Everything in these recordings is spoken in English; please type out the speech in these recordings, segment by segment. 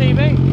TV.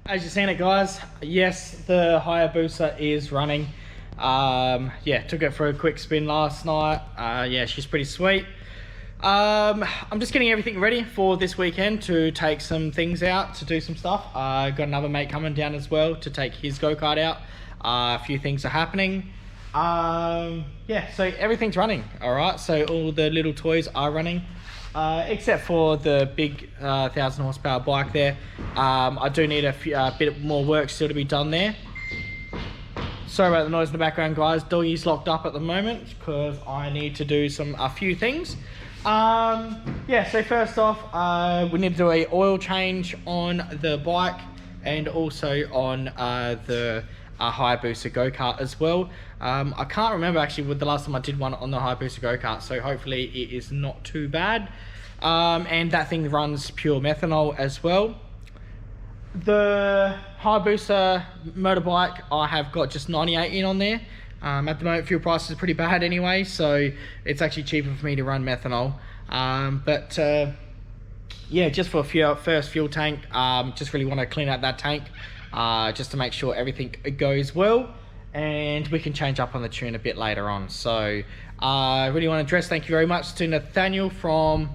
As you've seen it, guys, yes, the Hayabusa is running. Yeah, took it for a quick spin last night. Yeah, she's pretty sweet. I'm just getting everything ready for this weekend to take some things out, to do some stuff. Got another mate coming down as well to take his go-kart out. A few things are happening. Yeah, so everything's running, all right? So all the little toys are running. Except for the big 1,000 horsepower bike there. I do need a bit more work still to be done there. Sorry about the noise in the background, guys. Doggy's locked up at the moment because I need to do a few things. Yeah, so first off, we need to do a oil change on the bike and also on the Hayabusa go-kart as well. I can't remember actually with the last time I did one on the Hayabusa go-kart, so hopefully it is not too bad. And that thing runs pure methanol as well. The Hayabusa motorbike, I have got just 98 in on there. At the moment, fuel prices are pretty bad anyway, so it's actually cheaper for me to run methanol. Yeah, just for first fuel tank, just really want to clean out that tank, just to make sure everything goes well, and we can change up on the tune a bit later on. So I really want to address thank you very much to Nathaniel from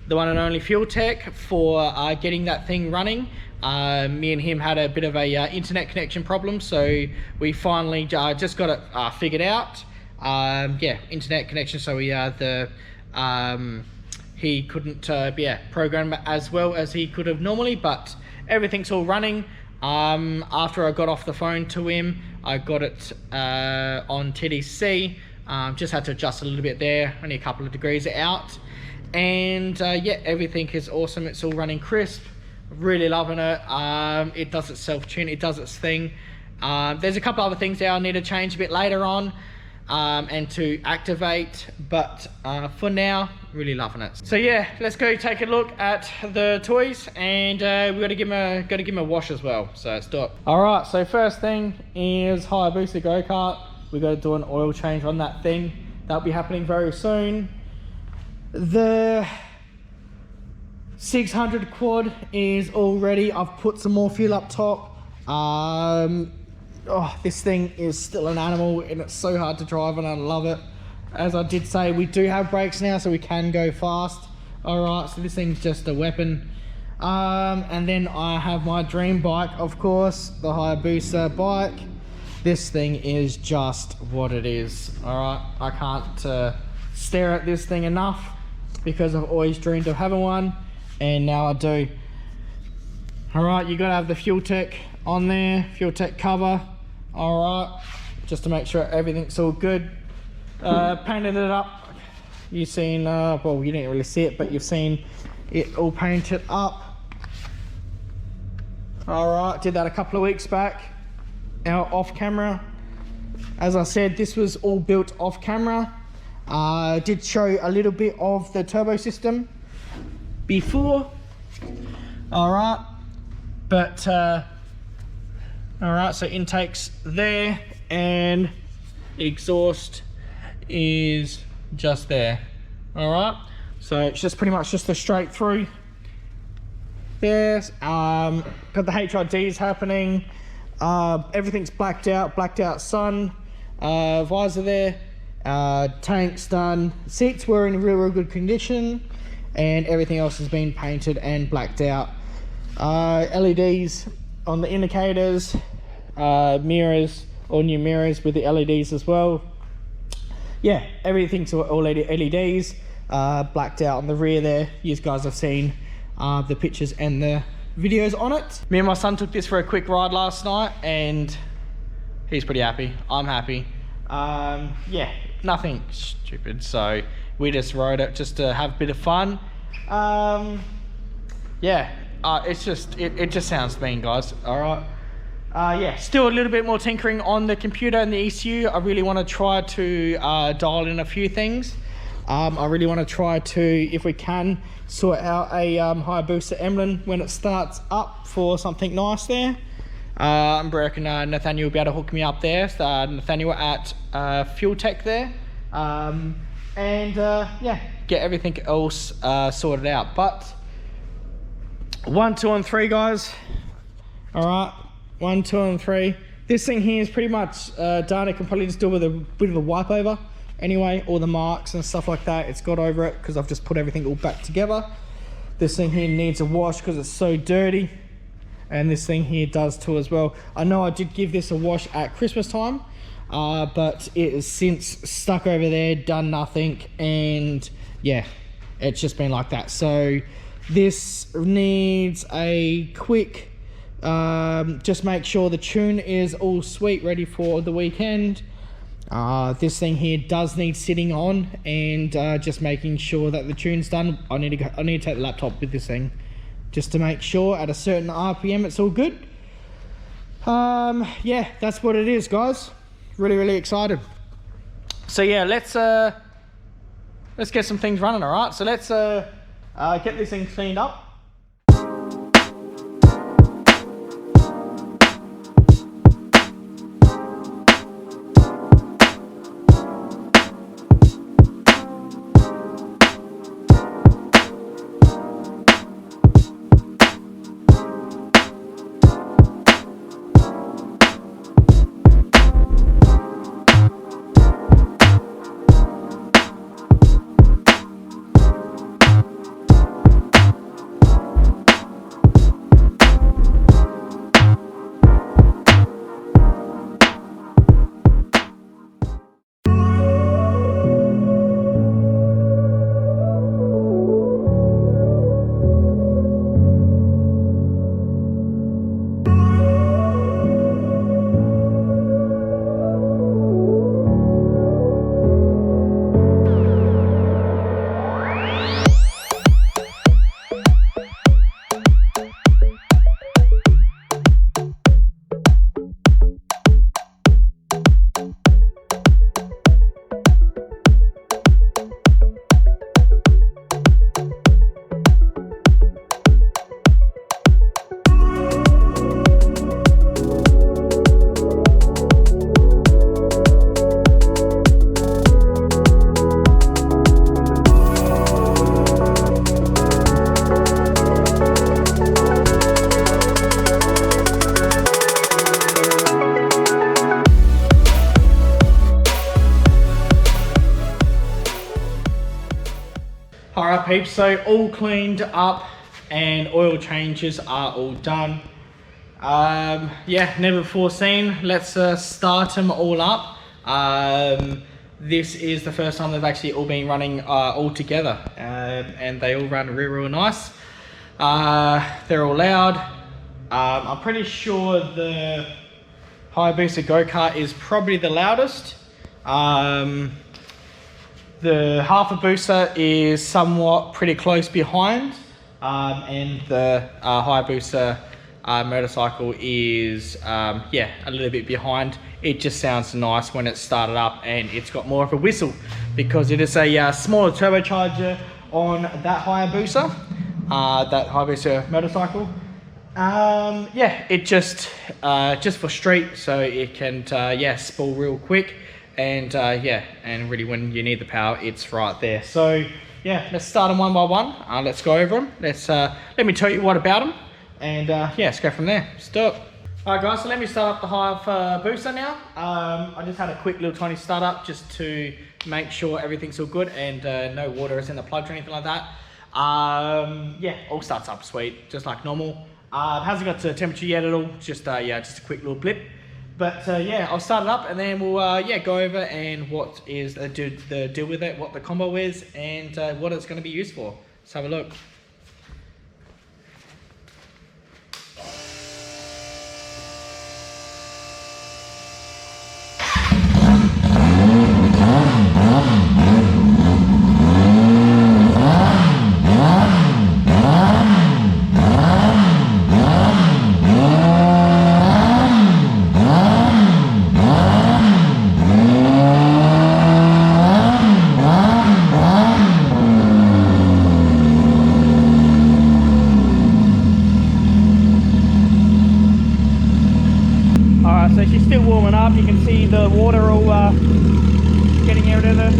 the one and only Fuel Tech for getting that thing running. Me and him had a bit of a internet connection problem, so we finally just got it figured out. Yeah, internet connection, so he couldn't program it as well as he could have normally, but everything's all running. After I got off the phone to him, I got it on TDC. Just had to adjust a little bit there, only a couple of degrees out. And yeah, everything is awesome. It's all running crisp. Really loving it. It does its self-tune, it does its thing. There's a couple other things there I need to change a bit later on and to activate, but for now, really loving it. So yeah, let's go take a look at the toys, and we got to give him a wash as well. So let's do it. All right, so first thing is Hayabusa go-kart. We got to do an oil change on that thing. That'll be happening very soon. The 600 quad is all ready. I've put some more fuel up top. Oh, this thing is still an animal and it's so hard to drive, and I love it. As I did say, we do have brakes now, so we can go fast. All right, so this thing's just a weapon. And then I have my dream bike, of course, the Hayabusa bike. This thing is just what it is. All right, I can't stare at this thing enough because I've always dreamed of having one, and now I do. All right, you gotta have the Fuel Tech on there, fuel tech cover. All right, just to make sure everything's all good. Painted it up. You've seen, well, you didn't really see it, but you've seen it all painted up. All right, did that a couple of weeks back, out off camera. As I said, this was all built off camera. Did show a little bit of the turbo system before. All right, but all right, so intake's there and exhaust is just there. All right, so it's just pretty much just a straight through. There's got the HIDs happening. Everything's blacked out sun, visor there, tanks done, seats were in real good condition, and everything else has been painted and blacked out. LEDs on the indicators, mirrors, all new mirrors with the LEDs as well. Yeah, everything's all LEDs, blacked out on the rear there. You guys have seen the pictures and the videos on it. Me and my son took this for a quick ride last night and he's pretty happy. I'm happy. Yeah, nothing stupid. So we just rode it just to have a bit of fun. Yeah, it's just, it just sounds mean, guys. All right. Yeah, still a little bit more tinkering on the computer and the ECU. I really want to try to dial in a few things. I really want to try to, if we can, sort out a Hayabusa emblem when it starts up for something nice there. I'm reckon Nathaniel will be able to hook me up there. Nathaniel at Fuel Tech there. Yeah, get everything else sorted out. But 1, 2 and 3, guys. All right, 1, 2 and 3. This thing here is pretty much done. It can probably just do with a bit of a wipe over. Anyway, all the marks and stuff like that, it's got over it because I've just put everything all back together. This thing here needs a wash because it's so dirty, and this thing here does too as well. I know I did give this a wash at Christmas time, but it has since stuck over there, done nothing, and yeah, it's just been like that. So this needs a quick, just make sure the tune is all sweet, ready for the weekend. This thing here does need sitting on and just making sure that the tune's done. I need to take the laptop with this thing just to make sure at a certain RPM it's all good. Yeah, that's what it is, guys. Really excited. So yeah, let's get some things running. All right, so let's get this thing cleaned up. Alright peeps, so all cleaned up and oil changes are all done. Yeah, never before seen. Let's start them all up. This is the first time they've actually all been running all together, and they all run real nice. They're all loud. I'm pretty sure the Hayabusa Go-kart is probably the loudest. The Hayabusa is somewhat pretty close behind, and the Hayabusa motorcycle is yeah, a little bit behind. It just sounds nice when it's started up, and it's got more of a whistle because it is a smaller turbocharger on that Hayabusa motorcycle. Yeah, it just for street, so it can yeah, spool real quick, and yeah, and really when you need the power, it's right there. So yeah, let's start them one by one. Let's go over them. Let me tell you what about them, and yeah, let's go from there. Let's do it. Alright guys, so let me start up the Hayabusa now. I just had a quick little tiny startup just to make sure everything's all good and no water is in the plugs or anything like that. Yeah, all starts up sweet, just like normal. It hasn't got to temperature yet at all, just yeah, just a quick little blip. But yeah, I'll start it up and then we'll yeah, go over and what is the deal with it, what the combo is, and what it's going to be used for. Let's have a look. So she's still warming up. You can see the water all getting out of it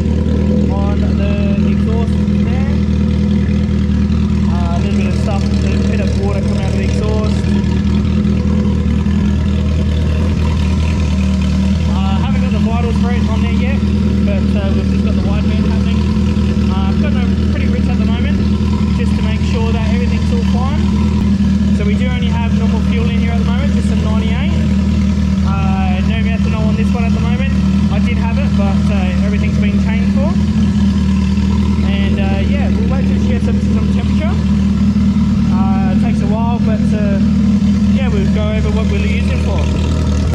on the exhaust there. A little bit of stuff, a little bit of water coming out of the exhaust. Haven't got the vitals for it on there yet, but we've just got the wide band happening. Got no pretty rich at the moment, just to make sure that everything's all fine. So we do only have normal fuel in here at the moment, just a 98. No methanol on this one at the moment. I did have it, but everything's been changed for. And yeah, we'll wait till she gets up to some temperature. It takes a while, but yeah, we'll go over what we'll use it for.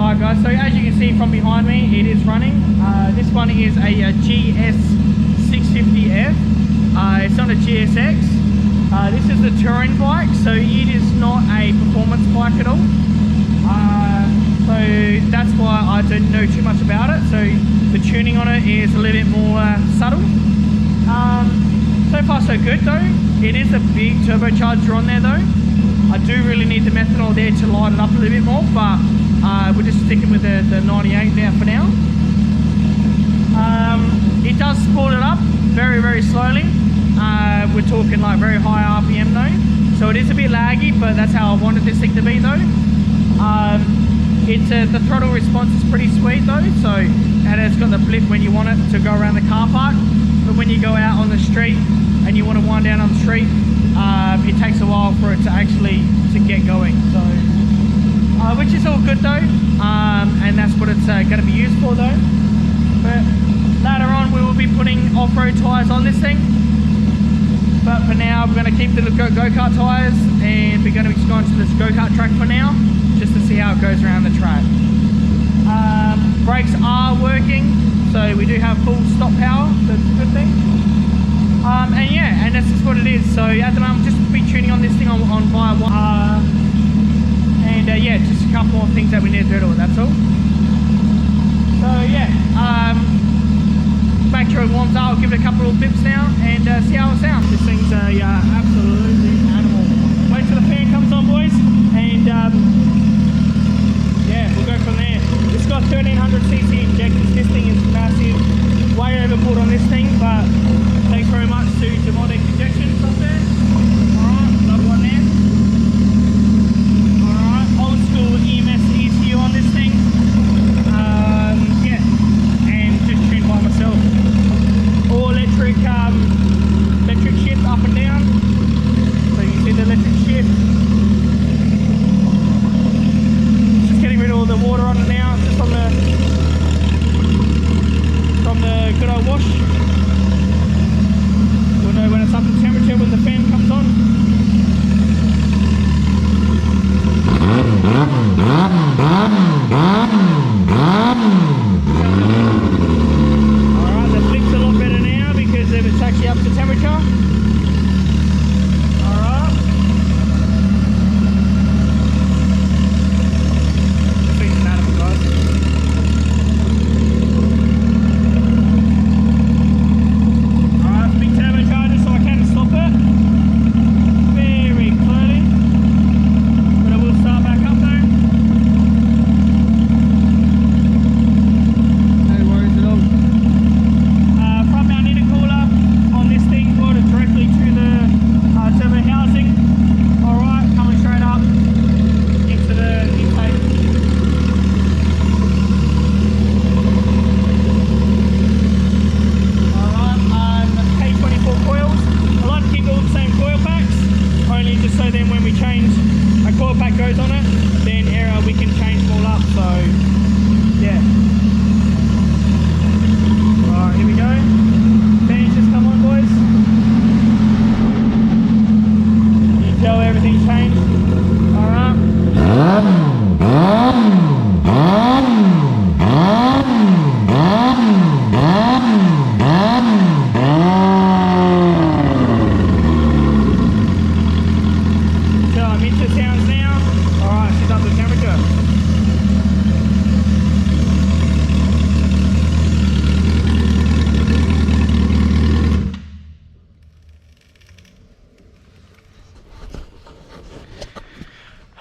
Alright guys, so as you can see from behind me, it is running. This one is a GS650F. It's not a GSX. This is the touring bike, so it is not a performance bike at all. So that's why I don't know too much about it. So the tuning on it is a little bit more subtle. So far so good though. It is a big turbocharger on there though. I do really need the methanol there to light it up a little bit more, but we're just sticking with the 98 there for now. It does spool it up very, very slowly. We're talking like very high RPM though. So it is a bit laggy, but that's how I wanted this thing to be though. The throttle response is pretty sweet though, so, and it's got the blip when you want it to go around the car park, but when you go out on the street and you want to wind down on the street, it takes a while for it to actually get going. So which is all good though, and that's what it's going to be used for though. But later on we will be putting off-road tyres on this thing, but for now we're going to keep the go-kart tyres, and we're going to just go onto this go-kart track for now, just to see how it goes around the track. Brakes are working, so we do have full stop power, so it's a good thing. And yeah, and that's just what it is. So at the moment, just be tuning on this thing on via one. And yeah, just a couple more things that we need to do to it, that's all. So yeah, make sure it warms up. I'll give it a couple of bips now and see how it sounds. This thing's a absolutely animal. Wait till the fan comes on, boys, and yeah, we'll go from there. It's got 1300cc injectors. This thing is massive, way overboard on this thing, but thanks very much to Demodic Injections up there. Alright, another one there. Alright, old school EMS ECU on this thing. Yeah, and just tuned by myself. All electric, electric shift up and down. So you can see the electric shift. Getting rid of all the water on it now, just from the good old wash. We'll know when it's up to temperature when the fan comes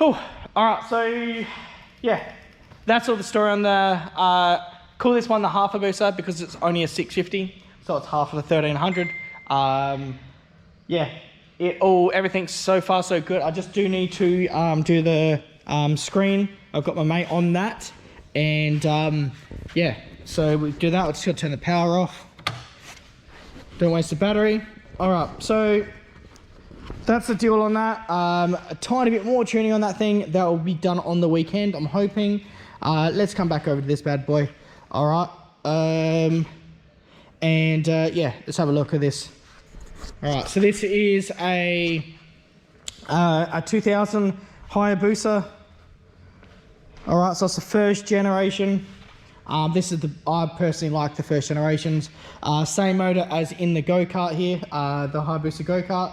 Oh, all right, so yeah, that's all the story on the, call this one the Hayabusa because it's only a 650, so it's half of the 1300. Yeah, everything's so far so good. I just do need to do the screen. I've got my mate on that, and yeah, so we do that. We're just gonna turn the power off. Don't waste the battery. All right, so that's the deal on that. A tiny bit more tuning on that thing. That will be done on the weekend, I'm hoping. Let's come back over to this bad boy. All right, yeah, let's have a look at this. All right, so this is a 2000 Hayabusa. All right, so it's the first generation. This is I personally like the first generations. Same motor as in the Go-kart here, the Hayabusa Go-kart.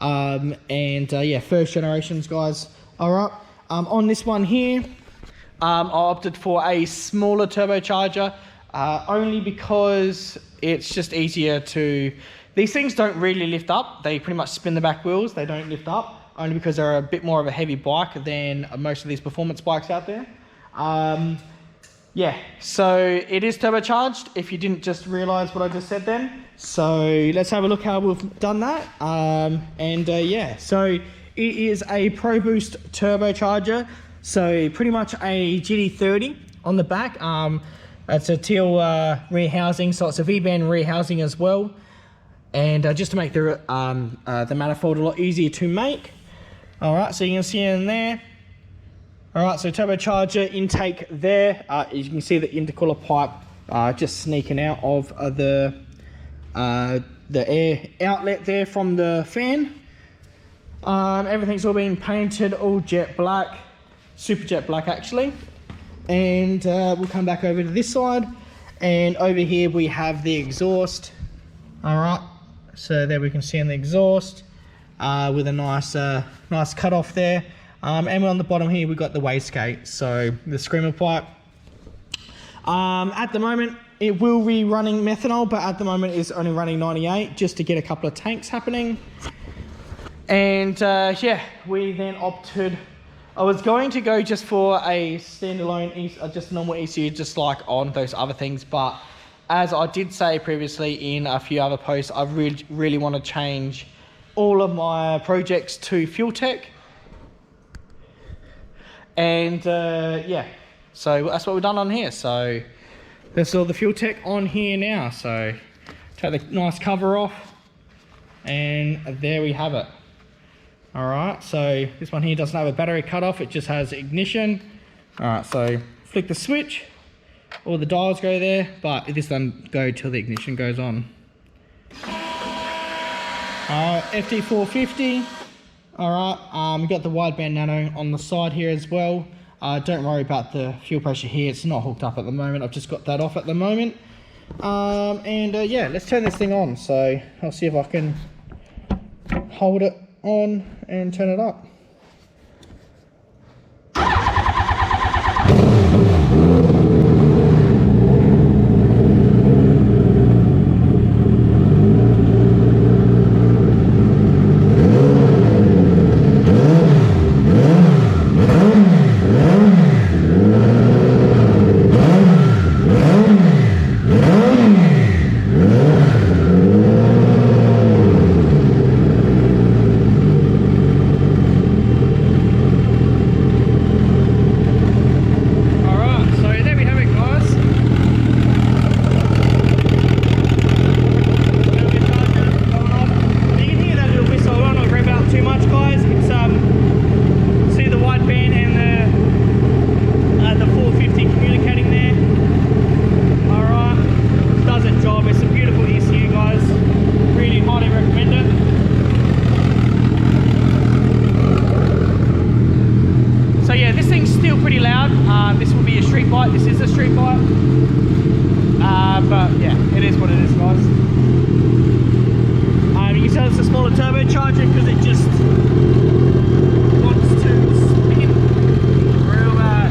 Yeah, first generations, guys. All right, on this one here, I opted for a smaller turbocharger, only because it's just easier to, these things don't really lift up. They pretty much spin the back wheels. They don't lift up, only because they're a bit more of a heavy bike than most of these performance bikes out there. Yeah, so it is turbocharged, if you didn't just realize what I just said then. So let's have a look how we've done that. Yeah, so it is a Pro Boost turbocharger. So pretty much a GT30 on the back. It's a teal rear housing, so it's a V-band rear housing as well. And just to make the manifold a lot easier to make. All right, so you can see in there. All right, so turbocharger intake there. You can see the intercooler pipe just sneaking out of the air outlet there from the fan. Everything's all been painted all jet black, super jet black actually. And we'll come back over to this side, and over here we have the exhaust. All right, so there we can see in the exhaust with a nice cut off there. And on the bottom here we've got the wastegate, so the screamer pipe. At the moment it will be running methanol, but at the moment it's only running 98 just to get a couple of tanks happening. And yeah, we then opted, I was going to go just for a standalone, just normal ECU, just like on those other things, but as I did say previously in a few other posts, I really want to change all of my projects to fuel tech. And yeah, so that's what we've done on here. So there's all the fuel tech on here now. So take the nice cover off, and there we have it. All right, so this one here doesn't have a battery cutoff, it just has ignition. All right, so flick the switch, all the dials go there, but this doesn't go till the ignition goes on. FT450. All right, we got the wideband nano on the side here as well. Don't worry about the fuel pressure here, it's not hooked up at the moment. I've just got that off at the moment. Yeah, let's turn this thing on. So I'll see if I can hold it on and turn it up. But yeah, it is what it is, guys. You can tell it's a smaller turbocharger because it just wants to spin real bad.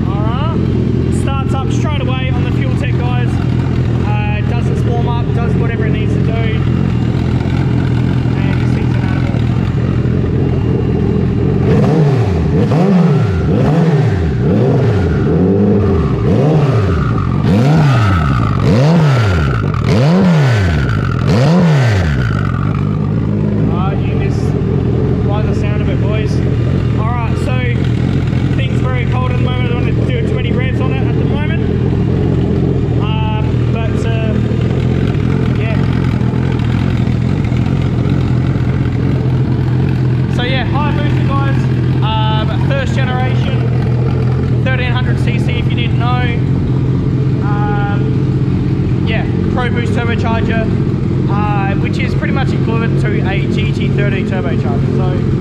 Alright, starts up straight away on the fuel tech, guys. It does its warm up, does whatever it needs to do. And this thing's an animal. Pro Boost turbocharger, which is pretty much equivalent to a GT30 turbocharger. So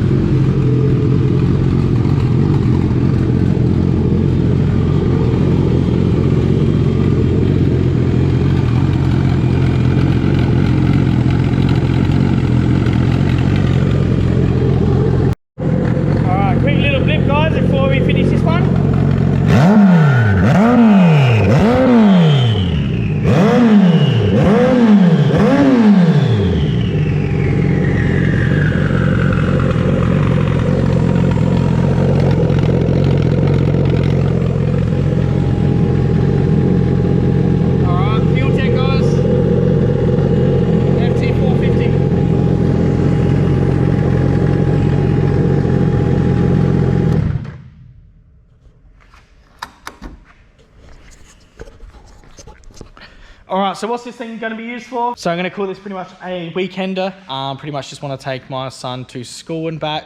Alright, so what's this thing going to be used for? So I'm going to call this pretty much a weekender. Pretty much just want to take my son to school and back.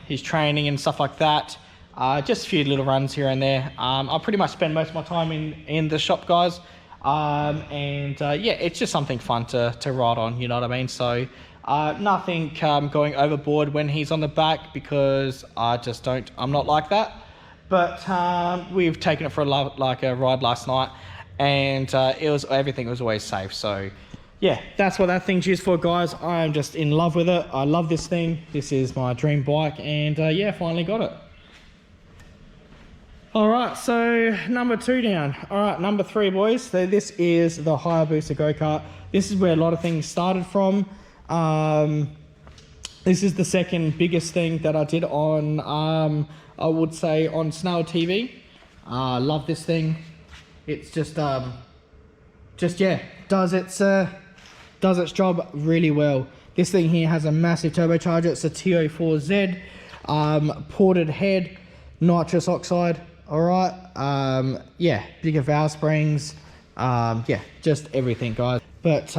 His training and stuff like that. Just a few little runs here and there. I'll pretty much spend most of my time in the shop, guys. Yeah, it's just something fun to ride on, you know what I mean? So nothing going overboard when he's on the back, because I'm not like that. But we've taken it for a ride last night. And everything was always safe. So yeah, that's what that thing's used for, guys. I'm just in love with it. I love this thing. This is my dream bike, and yeah, finally got it. All right, so number 2 down. All right, number 3, boys. So this is the Hayabusa go-kart. This is where a lot of things started from. This is the second biggest thing that I did on I would say on Snail TV. Love this thing. It's just yeah, does its job really well. This thing here has a massive turbocharger. It's a TO4Z, ported head, nitrous oxide. All right, yeah, bigger valve springs, yeah, just everything, guys. But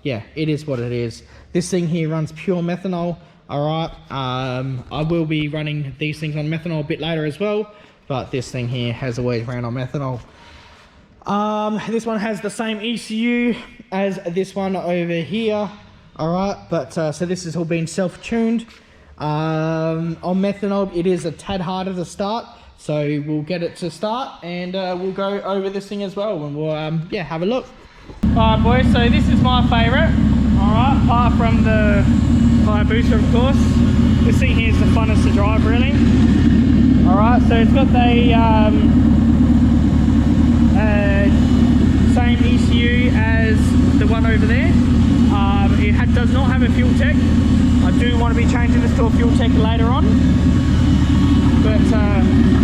yeah, it is what it is. This thing here runs pure methanol. All right, I will be running these things on methanol a bit later as well, but this thing here has always ran on methanol. This one has the same ECU as this one over here. All right, but so this has all been self-tuned. On methanol, it is a tad harder to start, so we'll get it to start, and we'll go over this thing as well, and we'll yeah, have a look. All right, boys, so this is my favorite. All right, apart from the Hayabusa, of course. This thing here is the funnest to drive, really. All right, so it's got the same ECU as the one over there. It does not have a fuel tech. I do want to be changing this to a fuel tech later on, but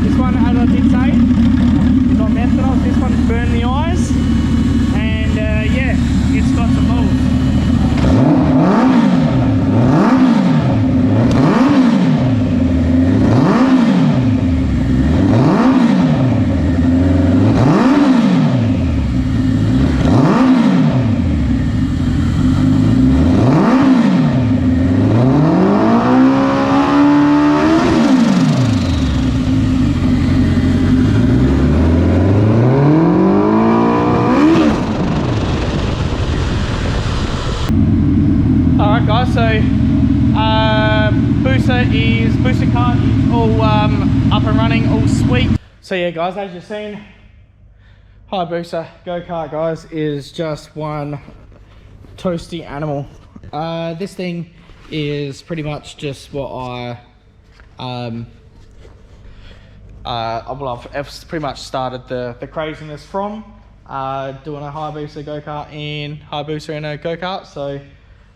this one, as I did say, is on methanol. This one's burned the eyes, and yeah, it's got some balls. Alright guys, so Booster Kart is all up and running, all sweet. So yeah guys, as you've seen, Hayabusa go-kart, guys, is just one toasty animal. This thing is pretty much just what I've pretty much started the craziness from, doing a Hayabusa go-kart in Hayabusa in a go-kart. So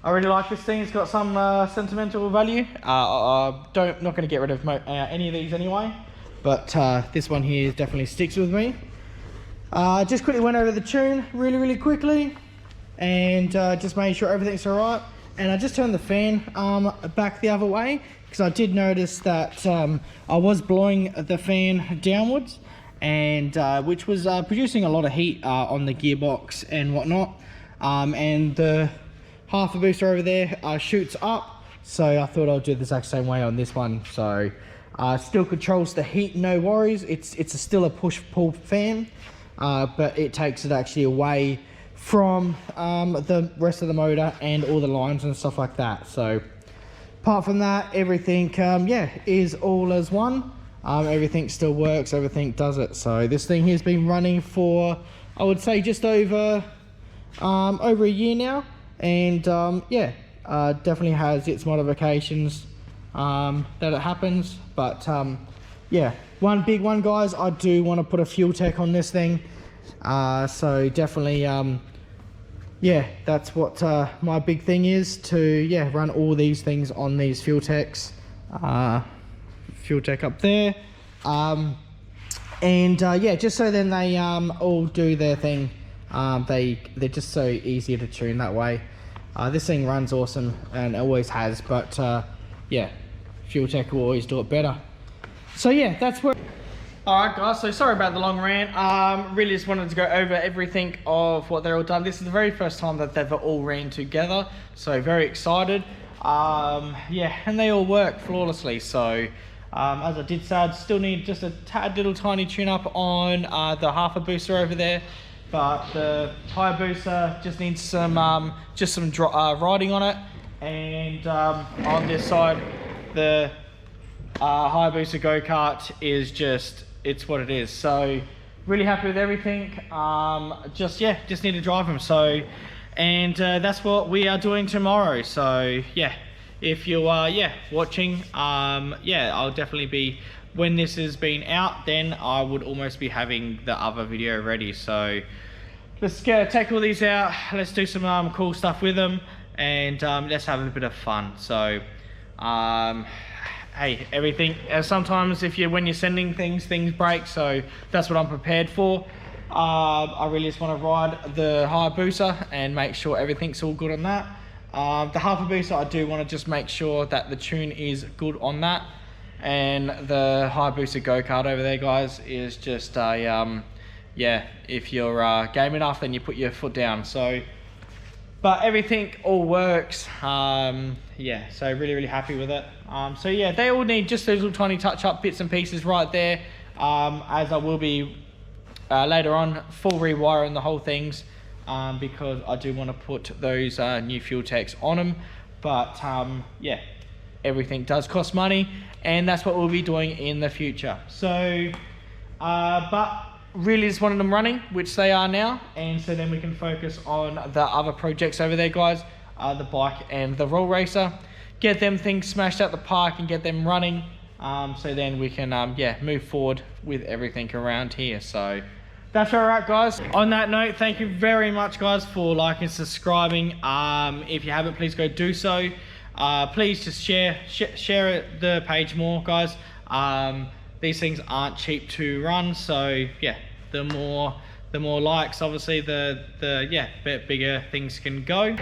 I really like this thing. It's got some sentimental value. I'm not going to get rid of any of these anyway, but this one here definitely sticks with me. Just quickly went over the tune really quickly, and just made sure everything's all right. And I just turned the fan back the other way, because I did notice that I was blowing the fan downwards, and which was producing a lot of heat on the gearbox and whatnot. And the half a booster over there shoots up, so I thought I'll do the exact same way on this one. So still controls the heat, no worries. It's still a push-pull fan, but it takes it actually away from the rest of the motor and all the lines and stuff like that. So apart from that, everything yeah, is all as one. Everything still works, everything does it. So this thing has been running for, I would say, just over a year now, and yeah, definitely has its modifications that it happens, but yeah, one big one, guys, I do want to put a fuel tech on this thing. So definitely yeah, that's what my big thing is, to yeah, run all these things on these fuel techs. Fuel tech up there, and yeah, just so then they all do their thing. They're just so easier to tune that way. This thing runs awesome and always has, but yeah, fuel tech will always do it better. So yeah, that's where. Alright guys, so sorry about the long rant. Really just wanted to go over everything of what they're all done. This is the very first time that they've all ran together, so very excited. Yeah, and they all work flawlessly. So as I did say, I'd still need just a tad little tiny tune up on the Hayabusa over there, but the Hayabusa just needs some riding on it, and on this side the Hayabusa Go-kart is just, it's what it is. So really happy with everything. Just need to drive them. So, and that's what we are doing tomorrow. So yeah, if you are watching, yeah, I'll definitely be, when this has been out, then I would almost be having the other video ready. So let's take all these out, let's do some cool stuff with them, and let's have a bit of fun. So hey, everything, sometimes when you're sending things break, so that's what I'm prepared for. I really just want to ride the Hayabusa and make sure everything's all good on that. The Hayabusa, I do want to just make sure that the tune is good on that, and the Hayabusa Go-kart over there, guys, is just a yeah, if you're game enough, then you put your foot down. So but everything all works. Yeah, so really happy with it. So yeah, they all need just those little tiny touch up bits and pieces right there, as I will be later on full rewiring the whole things, because I do want to put those new fuel techs on them. But yeah, everything does cost money, and that's what we'll be doing in the future. So but really just wanted them running, which they are now, and so then we can focus on the other projects over there, guys, the bike and the roll racer, get them things smashed out the park and get them running, so then we can yeah, move forward with everything around here. So that's all right, guys. On that note, thank you very much, guys, for liking and subscribing. If you haven't, please go do so. Please just share the page more, guys. These things aren't cheap to run, so yeah, the more likes, obviously the yeah, bigger things can go.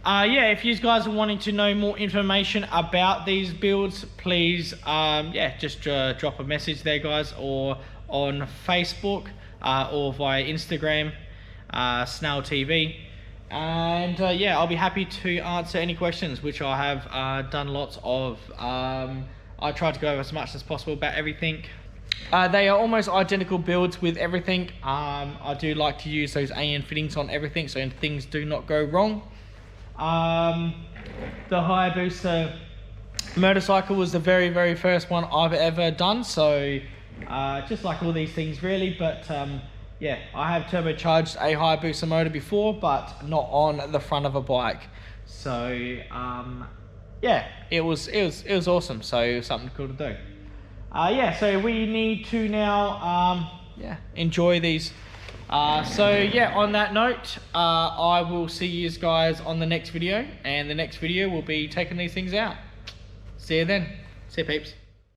Yeah, if you guys are wanting to know more information about these builds, please yeah, just drop a message there, guys, or on Facebook, or via Instagram, Snail TV, and yeah, I'll be happy to answer any questions, which I have done lots of. I try to go over as much as possible about everything. They are almost identical builds with everything. I do like to use those AN fittings on everything, so things do not go wrong. The Hayabusa motorcycle was the very first one I've ever done, so just like all these things really, but yeah, I have turbocharged a Hayabusa motor before, but not on the front of a bike. So yeah, it was awesome. So it was something cool to do. Yeah, so we need to now yeah, enjoy these. So yeah, on that note, I will see you guys on the next video, and the next video will be taking these things out. See you then. See you, peeps.